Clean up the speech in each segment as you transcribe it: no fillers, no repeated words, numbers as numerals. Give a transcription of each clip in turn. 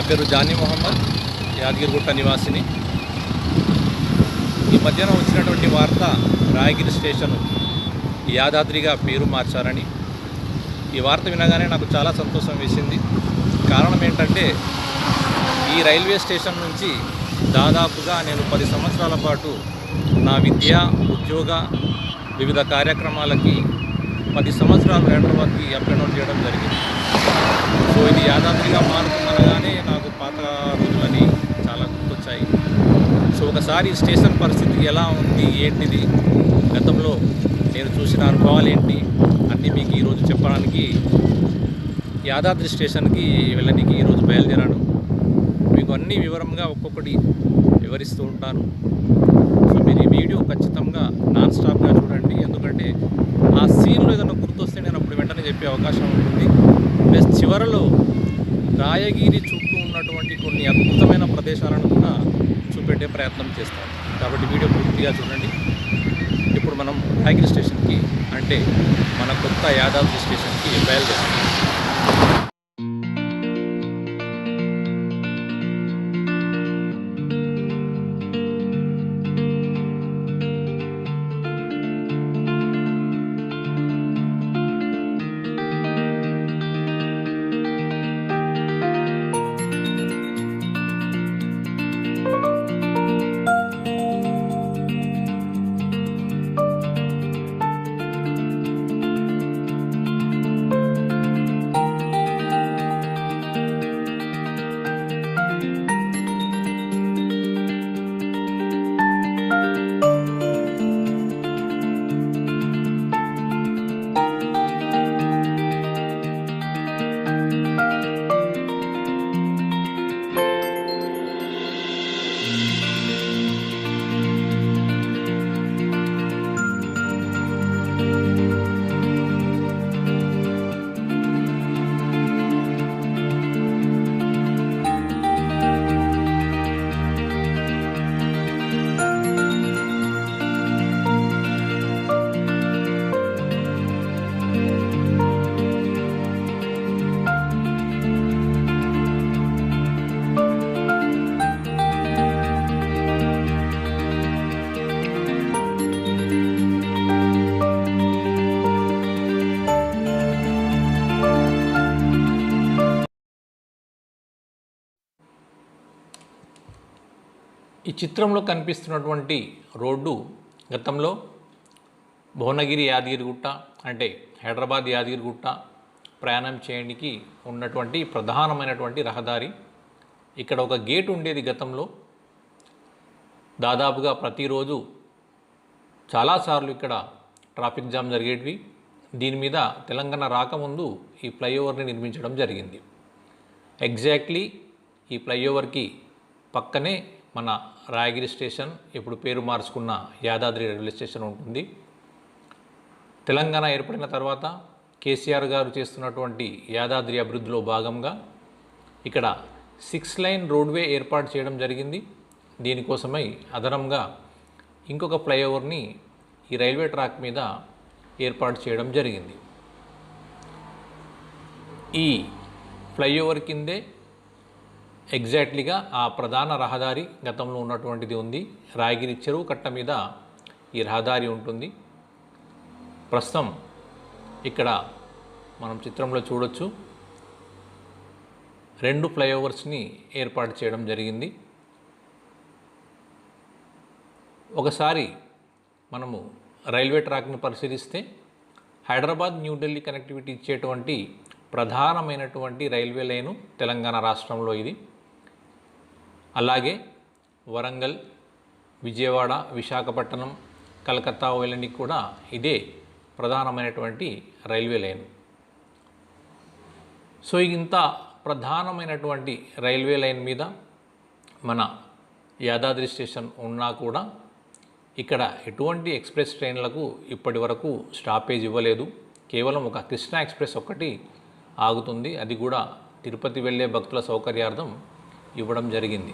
పేరు జానీ మొహమ్మద్, యాదగిరిగుట్ట నివాసిని. ఈ మధ్యన వచ్చినటువంటి వార్త రాయగిరి స్టేషను యాదాద్రిగా పేరు మార్చారని. ఈ వార్త వినగానే నాకు చాలా సంతోషం వేసింది. కారణం ఏంటంటే ఈ రైల్వే స్టేషన్ నుంచి దాదాపుగా నేను 10 సంవత్సరాల పాటు నా విద్య, ఉద్యోగ, వివిధ కార్యక్రమాలకి 10 సంవత్సరాలు హైదరాబాద్కి అప్ అండ్ డౌన్ చేయడం జరిగింది. సో ఇది యాదాద్రిగా మారుతుందనగానే నాకు పాత రోజులని చాలా గుర్తొచ్చాయి. సో ఒకసారి స్టేషన్ పరిస్థితి ఎలా ఉంది, ఏంటిది, గతంలో నేను చూసిన అనుభవాలు ఏంటి అన్నీ మీకు ఈరోజు చెప్పడానికి యాదాద్రి స్టేషన్కి వెళ్ళడానికి ఈరోజు బయలుదేరాను. మీకు అన్ని వివరంగా ఒక్కొక్కటి వివరిస్తూ ఉంటాను. సో మీరు ఈ వీడియో ఖచ్చితంగా నాన్ స్టాప్గా చూడండి. ఎందుకంటే ఆ సీన్లో ఏదైనా గుర్తొస్తే నేను అప్పుడు వెంటనే చెప్పే అవకాశం ఉంటుంది. ప్లస్ చివరలో రాయగిరి చుట్టూ ఉన్నటువంటి కొన్ని అద్భుతమైన ప్రదేశాలను కూడా చూపెట్టే ప్రయత్నం చేస్తాను. కాబట్టి వీడియో పూర్తిగా చూడండి. ఇప్పుడు మనం రాయగిరి స్టేషన్కి, అంటే మన కొత్త యాదాద్రి స్టేషన్కి బయలుదేరాం. ఈ చిత్రంలో కనిపిస్తున్నటువంటి రోడ్డు గతంలో భువనగిరి యాదగిరిగుట్ట, అంటే హైదరాబాద్ యాదగిరిగుట్ట ప్రయాణం చేయడానికి ఉన్నటువంటి ప్రధానమైనటువంటి రహదారి. ఇక్కడ ఒక గేట్ ఉండేది గతంలో. దాదాపుగా ప్రతిరోజు చాలాసార్లు ఇక్కడ ట్రాఫిక్ జామ్ జరిగేటివి. దీని మీద తెలంగాణ రాకముందు ఈ ఫ్లైఓవర్ని నిర్మించడం జరిగింది. ఎగ్జాక్ట్లీ ఈ ఫ్లైఓవర్కి పక్కనే మన రాయగిరి స్టేషన్, ఇప్పుడు పేరు మార్చుకున్న యాదాద్రి రైల్వే స్టేషన్ ఉంటుంది. తెలంగాణ ఏర్పడిన తర్వాత కేసీఆర్ గారు చేస్తున్నటువంటి యాదాద్రి అభివృద్ధిలో భాగంగా ఇక్కడ 6 లైన్ రోడ్వే ఏర్పాటు చేయడం జరిగింది. దీనికోసమై అదనంగా ఇంకొక ఫ్లైఓవర్ని ఈ రైల్వే ట్రాక్ మీద ఏర్పాటు చేయడం జరిగింది. ఈ ఫ్లైఓవర్ కిందే ఎగ్జాక్ట్లీగా ఆ ప్రధాన రహదారి గతంలో ఉన్నటువంటిది ఉంది. రాయగిరి చెరువు కట్ట మీద ఈ రహదారి ఉంటుంది. ప్రస్తుతం ఇక్కడ మనం చిత్రంలో చూడొచ్చు, 2 ఫ్లైఓవర్స్ని ఏర్పాటు చేయడం జరిగింది. ఒకసారి మనము రైల్వే ట్రాక్ని పరిశీలిస్తే హైదరాబాద్ న్యూఢిల్లీ కనెక్టివిటీ ఇచ్చేటువంటి ప్రధానమైనటువంటి రైల్వే లైను తెలంగాణ రాష్ట్రంలో ఇది. అలాగే వరంగల్, విజయవాడ, విశాఖపట్నం, కలకత్తా వెళ్ళడానికి కూడా ఇదే ప్రధానమైనటువంటి రైల్వే లైన్. సో ఇంత ప్రధానమైనటువంటి రైల్వే లైన్ మీద మన యాదాద్రి స్టేషన్ ఉన్నా కూడా ఇక్కడ ఎటువంటి ఎక్స్ప్రెస్ ట్రైన్లకు ఇప్పటి వరకు స్టాపేజ్ ఇవ్వలేదు. కేవలం ఒక కృష్ణా ఎక్స్ప్రెస్ ఒక్కటి ఆగుతుంది. అది కూడా తిరుపతి వెళ్ళే భక్తుల సౌకర్యార్థం ఇవ్వడం జరిగింది.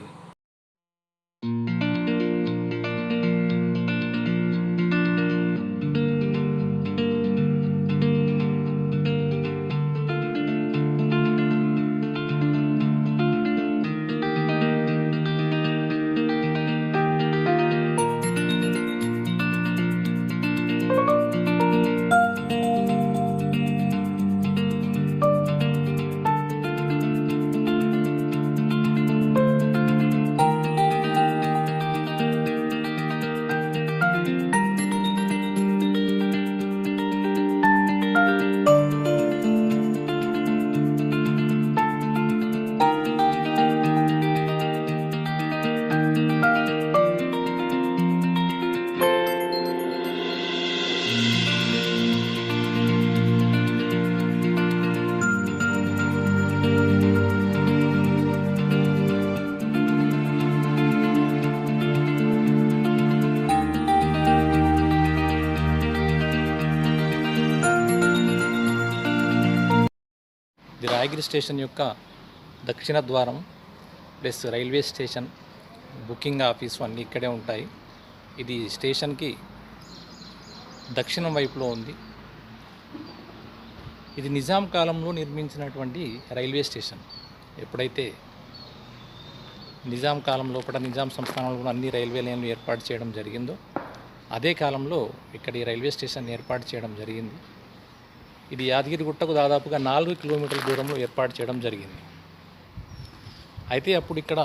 ఇది రాయగిరి స్టేషన్ యొక్క దక్షిణ ద్వారం plus railway station booking office అన్నీ ఇక్కడే ఉంటాయి. ఇది స్టేషన్కి దక్షిణం వైపులో ఉంది. ఇది నిజాం కాలంలో నిర్మించినటువంటి రైల్వే స్టేషన్. ఎప్పుడైతే నిజాం కాలం లోపల నిజాం సంస్థానంలో అన్ని రైల్వే లైన్లు ఏర్పాటు చేయడం జరిగిందో అదే కాలంలో ఇక్కడ ఈ రైల్వే స్టేషన్ ఏర్పాటు చేయడం జరిగింది. ఇది యాదగిరిగుట్టకు దాదాపుగా 4 కిలోమీటర్ల దూరంలో ఏర్పాటు చేయడం జరిగింది. అయితే అప్పుడు ఇక్కడ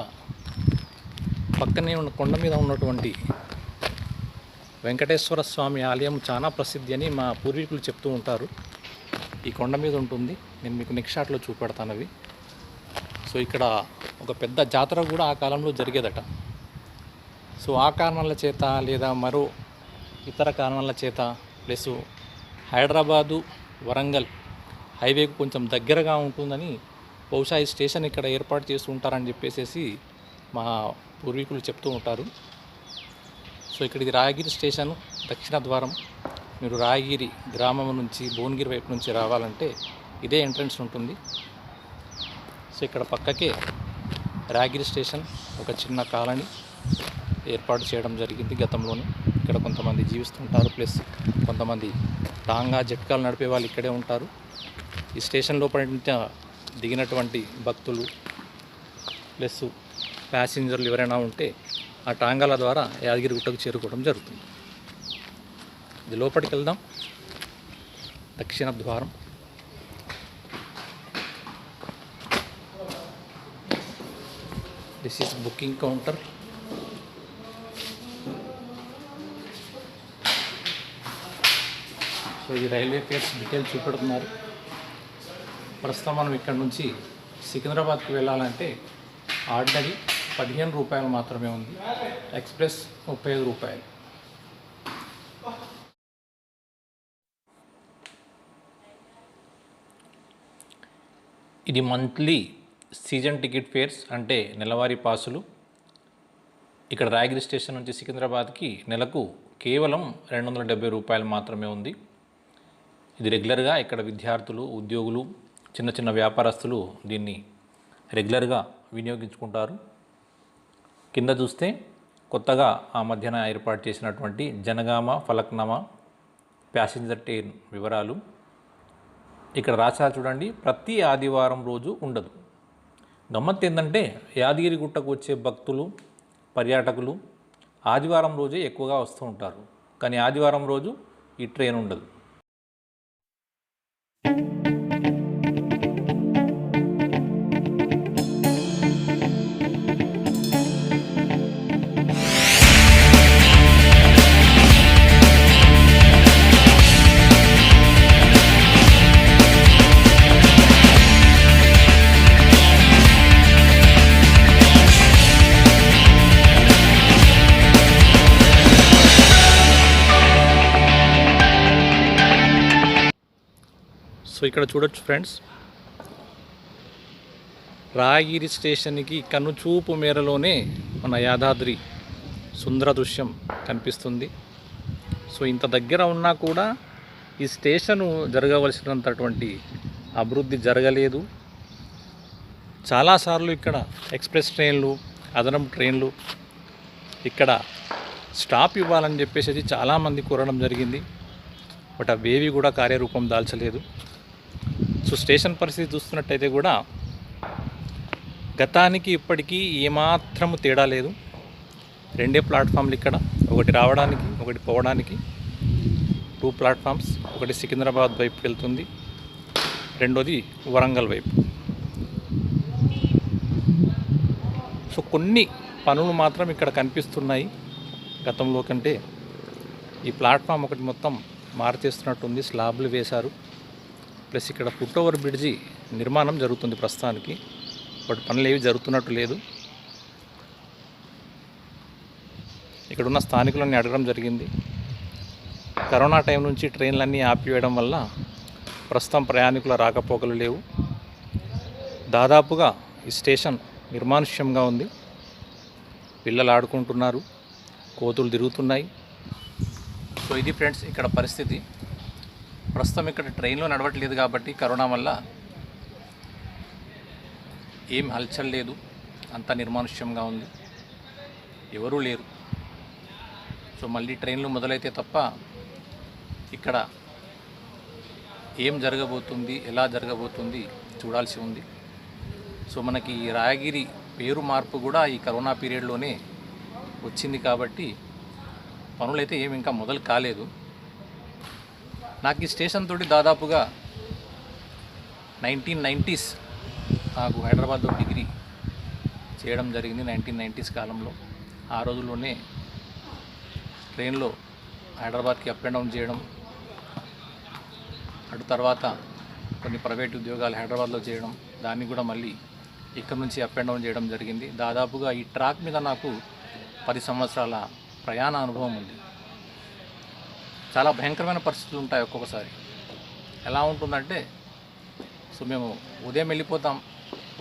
పక్కనే ఉన్న కొండ మీద ఉన్నటువంటి వెంకటేశ్వర స్వామి ఆలయం చాలా ప్రసిద్ధి అని మా పూర్వీకులు చెప్తూ ఉంటారు. ఈ కొండ మీద ఉంటుంది. నేను మీకు నెక్స్ట్ షాట్లో చూపెడతాను అవి. సో ఇక్కడ ఒక పెద్ద జాతర కూడా ఆ కాలంలో జరిగేదట. సో ఆ కారణాల చేత లేదా మరో ఇతర కారణాల చేత ప్లస్ హైదరాబాదు వరంగల్ హైవేకు కొంచెం దగ్గరగా ఉంటుందని బహుశా ఈ స్టేషన్ ఇక్కడ ఏర్పాటు చేస్తూ ఉంటారని చెప్పేసి మా పూర్వీకులు చెప్తూ ఉంటారు. సో ఇక్కడ ఇది రాయగిరి స్టేషన్ దక్షిణ ద్వారం. మీరు రాయగిరి గ్రామం నుంచి భువనగిరి వైపు నుంచి రావాలంటే ఇదే ఎంట్రన్స్ ఉంటుంది. సో ఇక్కడ పక్కకే రాయగిరి స్టేషన్ ఒక చిన్న కాలనీ ఏర్పాటు చేయడం జరిగింది గతంలోనే. ఇక్కడ కొంతమంది జీవిస్తుంటారు, ప్లస్ కొంతమంది టాంగా జట్కాలు నడిపే వాళ్ళు ఇక్కడే ఉంటారు. ఈ స్టేషన్ లోపల దిగినటువంటి భక్తులు ప్లస్ ప్యాసింజర్లు ఎవరైనా ఉంటే ఆ టాంగాల ద్వారా యాదగిరిగుట్టకు చేరుకోవడం జరుగుతుంది. ఇది లోపలికి వెళ్దాం. దక్షిణ ద్వారం. This is booking counter. So ఇది రైల్వే ఫేర్స్ డీటెయిల్స్ చూపెడుతున్నారు. ప్రస్తుతం మనం ఇక్కడ నుంచి సికింద్రాబాద్కి వెళ్ళాలంటే ఆర్డినరీ 15 రూపాయలు మాత్రమే ఉంది, ఎక్స్ప్రెస్ 35 రూపాయలు. ఇది మంత్లీ సీజన్ టికెట్ ఫేర్స్ అంటే నెలవారీ పాసులు. ఇక్కడ రాయగిరి స్టేషన్ నుంచి సికింద్రాబాద్కి నెలకు కేవలం 270 రూపాయలు మాత్రమే ఉంది. ఇది రెగ్యులర్గా ఇక్కడ విద్యార్థులు, ఉద్యోగులు, చిన్న చిన్న వ్యాపారస్తులు దీన్ని రెగ్యులర్గా వినియోగించుకుంటారు. కింద చూస్తే కొత్తగా ఆ మధ్యన ఏర్పాటు చేసినటువంటి జనగామ ఫలక్నామా ప్యాసింజర్ ట్రైన్ వివరాలు ఇక్కడ రాశారు చూడండి. ప్రతి ఆదివారం రోజు ఉండదు. గమ్మత్తు ఏంటంటే యాదగిరిగుట్టకు వచ్చే భక్తులు, పర్యాటకులు ఆదివారం రోజే ఎక్కువగా వస్తూ ఉంటారు, కానీ ఆదివారం రోజు ఈ ట్రైన్ ఉండదు. సో ఇక్కడ చూడొచ్చు ఫ్రెండ్స్, రాయగిరి స్టేషన్కి కనుచూపు మేరలోనే మన యాదాద్రి సుందర దృశ్యం కనిపిస్తుంది. సో ఇంత దగ్గర ఉన్నా కూడా ఈ స్టేషను జరగవలసినంతటువంటి అభివృద్ధి జరగలేదు. చాలాసార్లు ఇక్కడ ఎక్స్ప్రెస్ ట్రైన్లు, అదనపు ట్రైన్లు ఇక్కడ స్టాప్ ఇవ్వాలని చెప్పేసి చాలామంది కోరడం జరిగింది. బట్ అవేవి కూడా కార్యరూపం దాల్చలేదు. సో స్టేషన్ పరిస్థితి చూస్తున్నట్టయితే కూడా గతానికి ఇప్పటికీ ఏమాత్రము తేడా లేదు. 2 ప్లాట్ఫామ్లు ఇక్కడ, ఒకటి రావడానికి ఒకటి పోవడానికి. 2 ప్లాట్ఫామ్స్, ఒకటి సికింద్రాబాద్ వైపు వెళ్తుంది, రెండోది వరంగల్ వైపు. సో కొన్ని పనులు మాత్రం ఇక్కడ కనిపిస్తున్నాయి గతంలో కంటే. ఈ ప్లాట్ఫామ్ ఒకటి మొత్తం మార్చేస్తున్నట్టుంది, స్లాబ్లు వేశారు. ప్లస్ ఇక్కడ ఫుట్ ఓవర్ బ్రిడ్జి నిర్మాణం జరుగుతుంది ప్రస్తుతానికి, బట్ పనులు ఏవి జరుగుతున్నట్టు లేదు. ఇక్కడున్న స్థానికులన్నీ అడగడం జరిగింది. కరోనా టైం నుంచి ట్రైన్లన్నీ ఆపివేయడం వల్ల ప్రస్తుతం ప్రయాణికుల రాకపోకలు లేవు. దాదాపుగా ఈ స్టేషన్ నిర్మానుష్యంగా ఉంది. పిల్లలు ఆడుకుంటున్నారు, కోతులు తిరుగుతున్నాయి. సో ఇది ఫ్రెండ్స్ ఇక్కడ పరిస్థితి. ప్రస్తుతం ఇక్కడ ట్రైన్లో నడవట్లేదు కాబట్టి కరోనా వల్ల ఏం హల్చల్ లేదు, అంతా నిర్మానుష్యంగా ఉంది, ఎవరూ లేరు. సో మళ్ళీ ట్రైన్లు మొదలైతే తప్ప ఇక్కడ ఏం జరగబోతుంది, ఎలా జరగబోతుంది చూడాల్సి ఉంది. సో మనకి ఈ రాయగిరి పేరు మార్పు కూడా ఈ కరోనా పీరియడ్లోనే వచ్చింది కాబట్టి పనులైతే ఏమి ఇంకా మొదలు కాలేదు. నాకు ఈ స్టేషన్ తోటి దాదాపుగా 1990s నాకు హైదరాబాద్లో డిగ్రీ చేయడం జరిగింది. 1990s కాలంలో ఆ రోజుల్లోనే ట్రైన్లో హైదరాబాద్కి అప్ అండ్ డౌన్ చేయడం, అటు తర్వాత కొన్ని ప్రైవేట్ ఉద్యోగాలు హైదరాబాద్లో చేయడం, దాన్ని కూడా మళ్ళీ ఇక్కడ నుంచి అప్ అండ్ డౌన్ చేయడం జరిగింది. దాదాపుగా ఈ ట్రాక్ మీద నాకు 10 సంవత్సరాల ప్రయాణ అనుభవం ఉంది. చాలా భయంకరమైన పరిస్థితులు ఉంటాయి ఒక్కొక్కసారి. ఎలా ఉంటుందంటే, సో మేము ఉదయం వెళ్ళిపోతాం.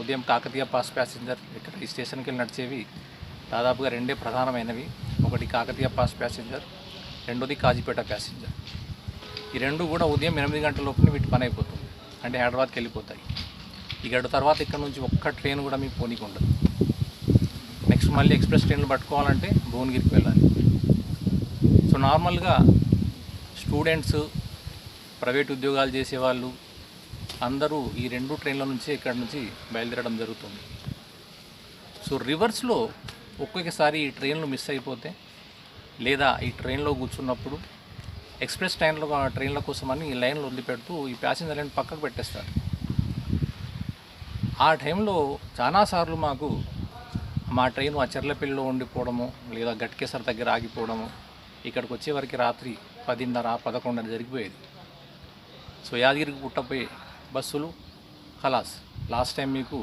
ఉదయం కాకతీయ పాస్ ప్యాసింజర్ ఇక్కడ ఈ స్టేషన్కి వెళ్ళి నడిచేవి దాదాపుగా రెండే ప్రధానమైనవి. ఒకటి కాకతీయ పాస్ ప్యాసింజర్, రెండోది కాజీపేట ప్యాసింజర్. ఈ రెండు కూడా ఉదయం 8 గంటల లోపునే వీటి పని అయిపోతుంది, అంటే హైదరాబాద్కి వెళ్ళిపోతాయి. ఇక తర్వాత ఇక్కడ నుంచి ఒక్క ట్రైన్ కూడా మీకు పోనీకి ఉండదు. నెక్స్ట్ మళ్ళీ ఎక్స్ప్రెస్ ట్రైన్లు పట్టుకోవాలంటే భువనగిరికి వెళ్ళాలి. సో నార్మల్గా స్టూడెంట్స్, ప్రైవేట్ ఉద్యోగాలు చేసేవాళ్ళు అందరూ ఈ 2 ట్రైన్ల నుంచి ఇక్కడ నుంచి బయలుదేరడం జరుగుతుంది. సో రివర్స్లో ఒక్కొక్కసారి ఈ ట్రైన్లు మిస్ అయిపోతే, లేదా ఈ ట్రైన్లో కూర్చున్నప్పుడు ఎక్స్ప్రెస్ ట్రైన్ల కోసమని ఈ లైన్లు వదిలిపెడుతూ ఈ ప్యాసింజర్ లైన్ పక్కకు పెట్టేస్తారు. ఆ టైంలో చాలాసార్లు మాకు మా ట్రైన్ ఆ చెర్లపల్లిలో ఉండిపోవడము, లేదా గట్కేసర్ దగ్గర ఆగిపోవడము, ఇక్కడికి వచ్చేవరకు రాత్రి 10:30, 11 జరిగిపోయేది. సో యాదగిరికి పుట్టపోయే బస్సులు ఖలాస్. లాస్ట్ టైం మీకు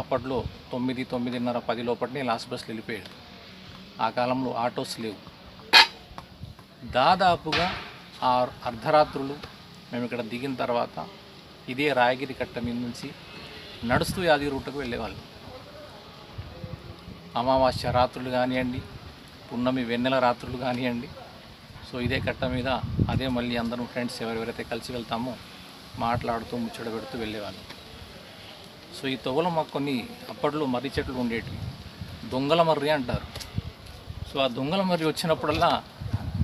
అప్పట్లో 9, 9:30, 10 లోపలనే లాస్ట్ బస్సులు వెళ్ళిపోయాడు. ఆ కాలంలో ఆటోస్ లేవు. దాదాపుగా ఆ అర్ధరాత్రులు మేము ఇక్కడ దిగిన తర్వాత ఇదే రాయగిరి కట్ట మీద నుంచి నడుస్తూ యాదగిరి రూట్కు వెళ్ళేవాళ్ళు. అమావాస్య రాత్రులు కానివ్వండి, పున్నమి వెన్నెల రాత్రులు కానివ్వండి. సో ఇదే కట్ట మీద అదే మళ్ళీ అందరం ఫ్రెండ్స్ ఎవరెవరైతే కలిసి వెళ్తామో మాట్లాడుతూ ముచ్చట పెడుతూ వెళ్ళేవాళ్ళు. సో ఈ తొవ్వలో మాకు కొన్ని అప్పట్లో మర్రి చెట్లు ఉండేటివి, దొంగల మర్రి అంటారు. సో ఆ దొంగల మర్రి వచ్చినప్పుడల్లా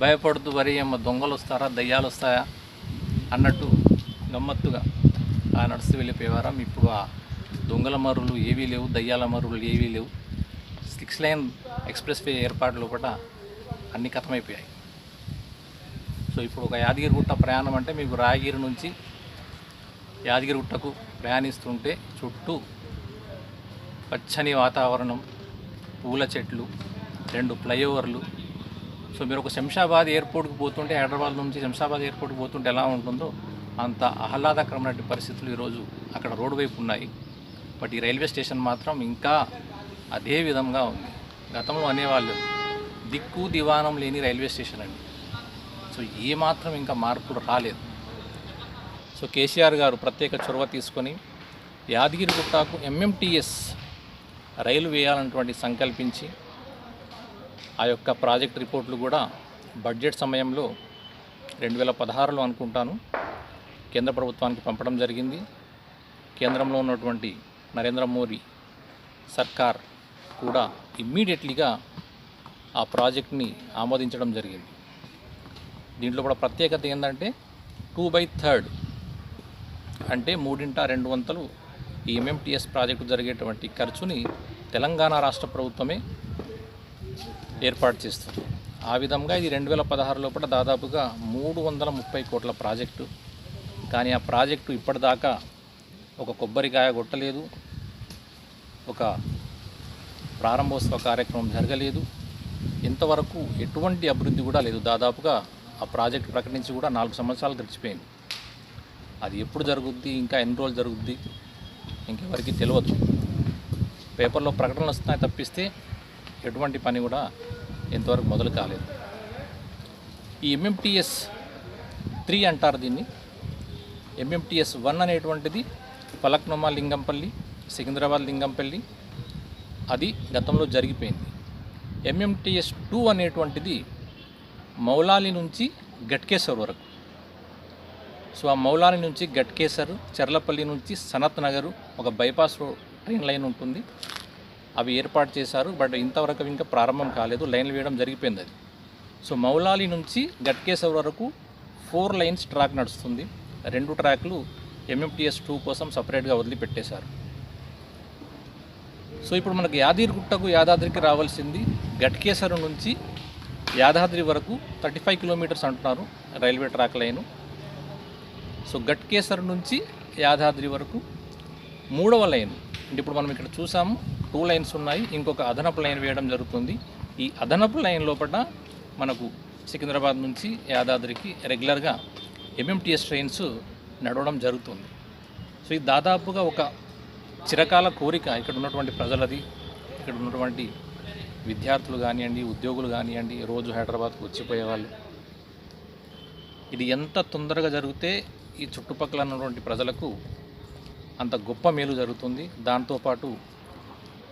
భయపడుతూ, వరి ఏమో దొంగలు వస్తారా, దయ్యాలు వస్తాయా అన్నట్టు గమ్మత్తుగా ఆ నడుస్తూ వెళ్ళిపోయేవారం. ఇప్పుడు ఆ దొంగల మర్రులు ఏవీ లేవు, దయ్యాల మర్రులు ఏవీ లేవు. 6 లైన్ ఎక్స్ప్రెస్ వే ఏర్పాటు లోపల అన్నీ ఖతమైపోయాయి. సో ఇప్పుడు ఒక యాదగిరిగుట్ట ప్రయాణం అంటే మీకు రాయగిరి నుంచి యాదగిరిగుట్టకు ప్రయాణిస్తుంటే చుట్టూ పచ్చని వాతావరణం, పూల చెట్లు, 2 ఫ్లైఓవర్లు. సో మీరు ఒక శంషాబాద్ ఎయిర్పోర్ట్కి పోతుంటే, హైదరాబాద్ నుంచి శంషాబాద్ ఎయిర్పోర్ట్కి పోతుంటే ఎలా ఉంటుందో అంత ఆహ్లాదకరమైన పరిస్థితులు ఈరోజు అక్కడ రోడ్డు వైపు ఉన్నాయి. బట్ ఈ రైల్వే స్టేషన్ మాత్రం ఇంకా అదే విధంగా ఉంది. గతంలో అనేవాళ్ళు దిక్కు దివానం లేని రైల్వే స్టేషన్ అండి. సో ఏమాత్రం ఇంకా మార్పులు రాలేదు. సో కేసీఆర్ గారు ప్రత్యేక చొరవ తీసుకొని యాదగిరిగుట్టకు MMTS రైలు వేయాలన్నటువంటి సంకల్పించి ఆ యొక్క ప్రాజెక్ట్ రిపోర్ట్లు కూడా బడ్జెట్ సమయంలో 2016లో అనుకుంటాను కేంద్ర ప్రభుత్వానికి పంపడం జరిగింది. కేంద్రంలో ఉన్నటువంటి నరేంద్ర మోదీ సర్కార్ కూడా ఇమ్మీడియట్లీగా ఆ ప్రాజెక్ట్ని ఆమోదించడం జరిగింది. దీంట్లో కూడా ప్రత్యేకత ఏంటంటే 2/3 అంటే 3/2 వంతులు ఈ MMTS ప్రాజెక్టు జరిగేటువంటి ఖర్చుని తెలంగాణ రాష్ట్ర ప్రభుత్వమే ఏర్పాటు చేస్తుంది. ఆ విధంగా ఇది 2016 లోపల దాదాపుగా 330 కోట్ల ప్రాజెక్టు. కానీ ఆ ప్రాజెక్టు ఇప్పటిదాకా ఒక కొబ్బరికాయ కొట్టలేదు, ఒక ప్రారంభోత్సవ కార్యక్రమం జరగలేదు, ఇంతవరకు ఎటువంటి అభివృద్ధి కూడా లేదు. దాదాపుగా ఆ ప్రాజెక్టు ప్రకటించి కూడా 4 సంవత్సరాలు గడిచిపోయింది. అది ఎప్పుడు జరుగుద్ది, ఇంకా ఎన్ని రోజులు జరుగుద్ది ఇంకెవరికి తెలియదు. పేపర్లో ప్రకటనలు వస్తున్నాయి తప్పిస్తే ఎటువంటి పని కూడా ఇంతవరకు మొదలు కాలేదు. ఈ MMTS 3 అంటారు దీన్ని. MMTS 1 అనేటువంటిది ఫలక్నుమా లింగంపల్లి, సికింద్రాబాద్ లింగంపల్లి, అది గతంలో జరిగిపోయింది. MMTS 2 అనేటువంటిది మౌలాలి నుంచి గట్కేసర్ వరకు. సో ఆ మౌలాలి నుంచి గట్కేసర్, చర్లపల్లి నుంచి సనత్ నగరు ఒక బైపాస్ ట్రైన్ లైన్ ఉంటుంది, అవి ఏర్పాటు చేశారు. బట్ ఇంతవరకు ఇంకా ప్రారంభం కాలేదు, లైన్లు వేయడం జరిగిపోయింది అది. సో మౌలాలి నుంచి గట్కేసర్ వరకు 4 లైన్స్ ట్రాక్ నడుస్తుంది. 2 ట్రాక్లు MMTS 2 కోసం సపరేట్గా వదిలిపెట్టేశారు. సో ఇప్పుడు మనకు యాదాద్రికి రావాల్సింది గట్కేసర్ నుంచి యాదాద్రి వరకు 35 కిలోమీటర్స్ అంటున్నారు railway track line. So Ghatkesar నుంచి యాదాద్రి వరకు 3వ లైన్ అంటే ఇప్పుడు మనం ఇక్కడ చూసాము 2 లైన్స్ ఉన్నాయి, ఇంకొక అదనపు లైన్ వేయడం జరుగుతుంది. ఈ అదనపు లైన్ లోపల మనకు సికింద్రాబాద్ నుంచి యాదాద్రికి రెగ్యులర్గా MMTS ట్రైన్స్ నడవడం జరుగుతుంది. సో ఇది దాదాపుగా ఒక చిరకాల కోరిక ఇక్కడ ఉన్నటువంటి ప్రజలది, ఇక్కడ ఉన్నటువంటి విద్యార్థులు కానివ్వండి, ఉద్యోగులు కానివ్వండి, రోజు హైదరాబాద్కు వచ్చిపోయేవాళ్ళు. ఇది ఎంత తొందరగా జరిగితే ఈ చుట్టుపక్కల ఉన్నటువంటి ప్రజలకు అంత గొప్ప మేలు జరుగుతుంది. దాంతోపాటు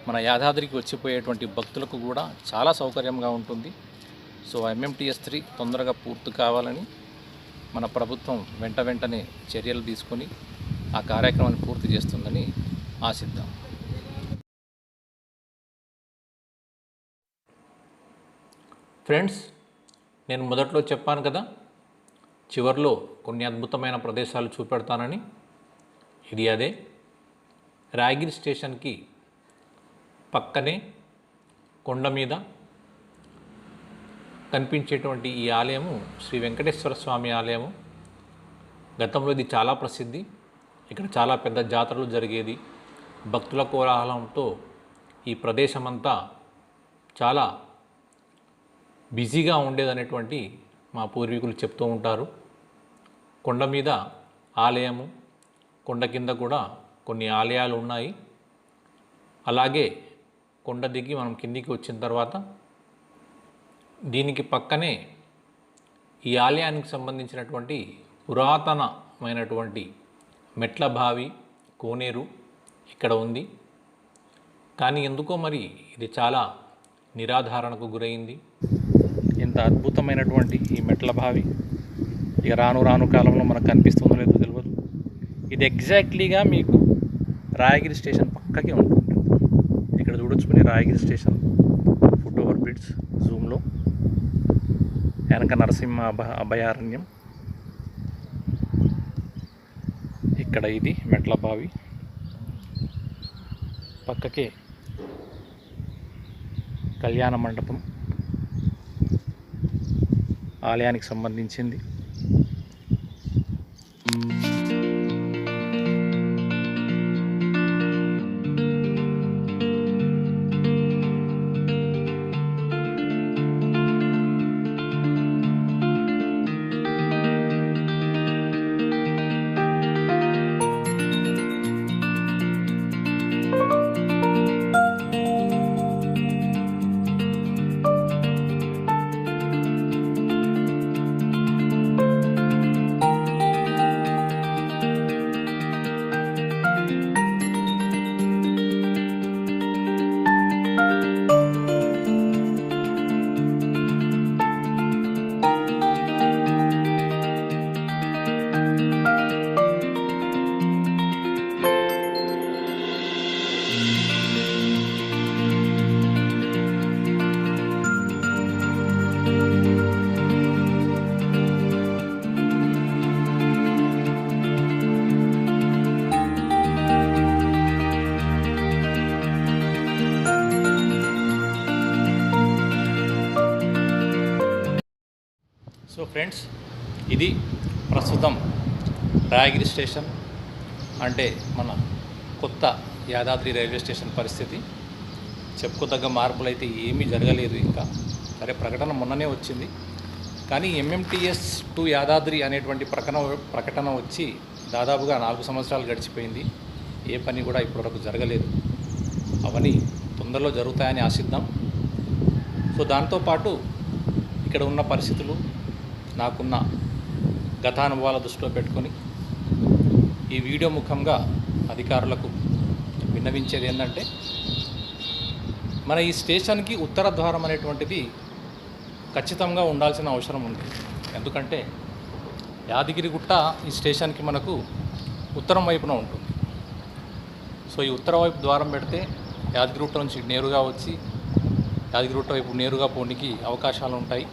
మన యాదాద్రికి వచ్చిపోయేటువంటి భక్తులకు కూడా చాలా సౌకర్యంగా ఉంటుంది. సో MMTS 3 తొందరగా పూర్తి కావాలని మన ప్రభుత్వం వెంటనే చర్యలు తీసుకొని ఆ కార్యక్రమాన్ని పూర్తి చేస్తుందని ఆశిద్దాం. ఫ్రెండ్స్, నేను మొదట్లో చెప్పాను కదా, చివర్లో కొన్ని అద్భుతమైన ప్రదేశాలు చూపెడతానని. ఇది అదే. రాయగిరి స్టేషన్కి పక్కనే కొండ మీద కనిపించేటువంటి ఈ ఆలయము శ్రీ వెంకటేశ్వర స్వామి ఆలయము. గతంలో ఇది చాలా ప్రసిద్ధి. ఇక్కడ చాలా పెద్ద జాతరలు జరిగేది. భక్తుల కోలాహలంతో ఈ ప్రదేశమంతా చాలా బిజీగా ఉండేదనేటువంటి మా పూర్వీకులు చెప్తూ ఉంటారు. కొండ మీద ఆలయము, కొండ కింద కూడా కొన్ని ఆలయాలు ఉన్నాయి. అలాగే కొండ దిగి మనం కిందికి వచ్చిన తర్వాత దీనికి పక్కనే ఈ ఆలయానికి సంబంధించినటువంటి పురాతనమైనటువంటి మెట్ల బావి కోనేరు ఇక్కడ ఉంది. కానీ ఎందుకో మరి ఇది చాలా నిరాధారణకు గురైంది. ఇంత అద్భుతమైనటువంటి ఈ మెట్ల బావి ఇక రాను కాలంలో మనకు కనిపిస్తుందో లేదో తెలియదు. ఇది ఎగ్జాక్ట్లీగా మీకు రాయగిరి స్టేషన్ పక్కకే ఉంటుంది. ఇక్కడ చూడొచ్చుకుని Rayagiri station foot over bridge జూమ్లో వెనక నరసింహ అభయారణ్యం. ఇక్కడ ఇది మెట్ల బావి, పక్కకే కళ్యాణ మండపం ఆలయానికి సంబంధించింది. సో ఫ్రెండ్స్, ఇది ప్రస్తుతం రాయగిరి స్టేషన్ అంటే మన కొత్త యాదాద్రి రైల్వే స్టేషన్ పరిస్థితి. చెప్పుకోదగ్గ మార్పులు అయితే ఏమీ జరగలేదు ఇంకా. సరే, ప్రకటన మొన్ననే వచ్చింది, కానీ MMTS 2 యాదాద్రి అనేటువంటి ప్రకటన వచ్చి దాదాపుగా 4 సంవత్సరాలు గడిచిపోయింది. ఏ పని కూడా ఇప్పటివరకు జరగలేదు. అవన్నీ తొందరలో జరుగుతాయని ఆశిద్దాం. సో దాంతోపాటు ఇక్కడ ఉన్న పరిస్థితులు, నాకున్న గతానుభవాల దృష్టిలో పెట్టుకొని ఈ వీడియో ముఖంగా అధికారులకు విన్నవించేది ఏంటంటే, మన ఈ స్టేషన్కి ఉత్తర ద్వారం అనేటువంటిది ఖచ్చితంగా ఉండాల్సిన అవసరం ఉంది. ఎందుకంటే యాదగిరిగుట్ట ఈ స్టేషన్కి మనకు ఉత్తరం వైపున ఉంటుంది. సో ఈ ఉత్తర వైపు ద్వారం పెడితే యాదగిరిగుట్ట నుంచి నేరుగా వచ్చి యాదగిరిగుట్ట వైపు నేరుగా పోనీకి అవకాశాలు ఉంటాయి.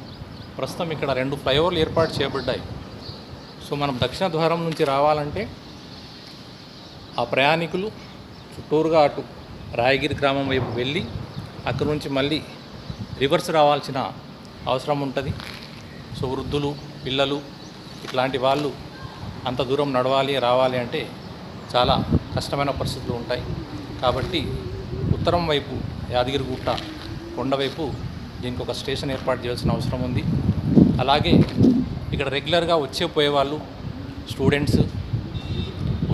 ప్రస్తుతం ఇక్కడ 2 ఫ్లైఓవర్లు ఏర్పాటు చేయబడ్డాయి. సో మనం దక్షిణ ద్వారం నుంచి రావాలంటే ఆ ప్రయాణికులు చుట్టూరుగా అటు రాయగిరి గ్రామం వైపు వెళ్ళి అక్కడి నుంచి మళ్ళీ రివర్స్ రావాల్సిన అవసరం ఉంటుంది. సో వృద్ధులు, పిల్లలు ఇట్లాంటి వాళ్ళు అంత దూరం నడవాలి రావాలి అంటే చాలా కష్టమైన పరిస్థితులు ఉంటాయి. కాబట్టి ఉత్తరం వైపు యాదగిరిగుట్ట కొండ వైపు దీనికి ఒక స్టేషన్ ఏర్పాటు చేయాల్సిన అవసరం ఉంది. అలాగే ఇక్కడ రెగ్యులర్గా వచ్చే పోయేవాళ్ళు, స్టూడెంట్స్,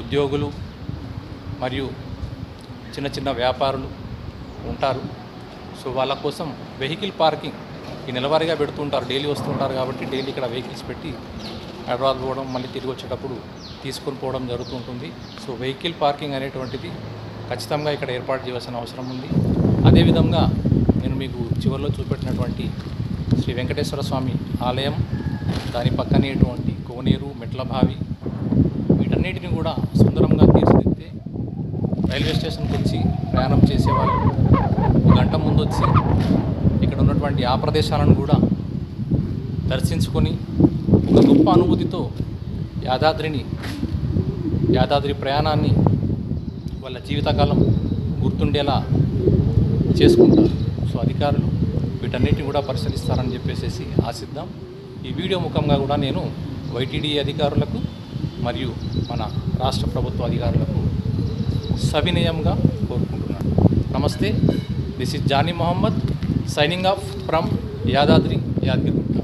ఉద్యోగులు మరియు చిన్న చిన్న వ్యాపారులు ఉంటారు. సో వాళ్ళ కోసం వెహికల్ పార్కింగ్ ఈ నెలవారీగా పెడుతుంటారు. డైలీ వస్తుంటారు కాబట్టి డైలీ ఇక్కడ వెహికల్స్ పెట్టి హైదరాబాద్ పోవడం, మళ్ళీ తిరిగి వచ్చేటప్పుడు తీసుకొని పోవడం జరుగుతుంటుంది. సో వెహికల్ పార్కింగ్ అనేటువంటిది ఖచ్చితంగా ఇక్కడ ఏర్పాటు చేయాల్సిన అవసరం ఉంది. అదేవిధంగా నేను మీకు చివరిలో చూపెట్టినటువంటి శ్రీ వెంకటేశ్వర స్వామి ఆలయం, దాని పక్కనేటువంటి కోనేరు, మెట్ల బావి, వీటన్నిటిని కూడా సుందరంగా తీర్చిదిద్దితే రైల్వే స్టేషన్కి వచ్చి ప్రయాణం చేసేవాళ్ళు 1 గంట ముందు వచ్చి ఇక్కడ ఉన్నటువంటి ఆ ప్రదేశాలను కూడా దర్శించుకొని ఒక గొప్ప అనుభూతితో యాదాద్రి ప్రయాణాన్ని వాళ్ళ జీవితకాలం గుర్తుండేలా చేసుకుంటారు. సో అధికారులు వీటన్నిటిని కూడా పరిశీలిస్తారని చెప్పేసి ఆశిద్దాం. ఈ వీడియో ముఖంగా కూడా నేను వైటీడీ అధికారులకు మరియు మన రాష్ట్ర ప్రభుత్వ అధికారులకు సవినయంగా కోరుకుంటున్నాను. నమస్తే, this is Johnny Mohammed signing off from Yadadri Yadagirigutta.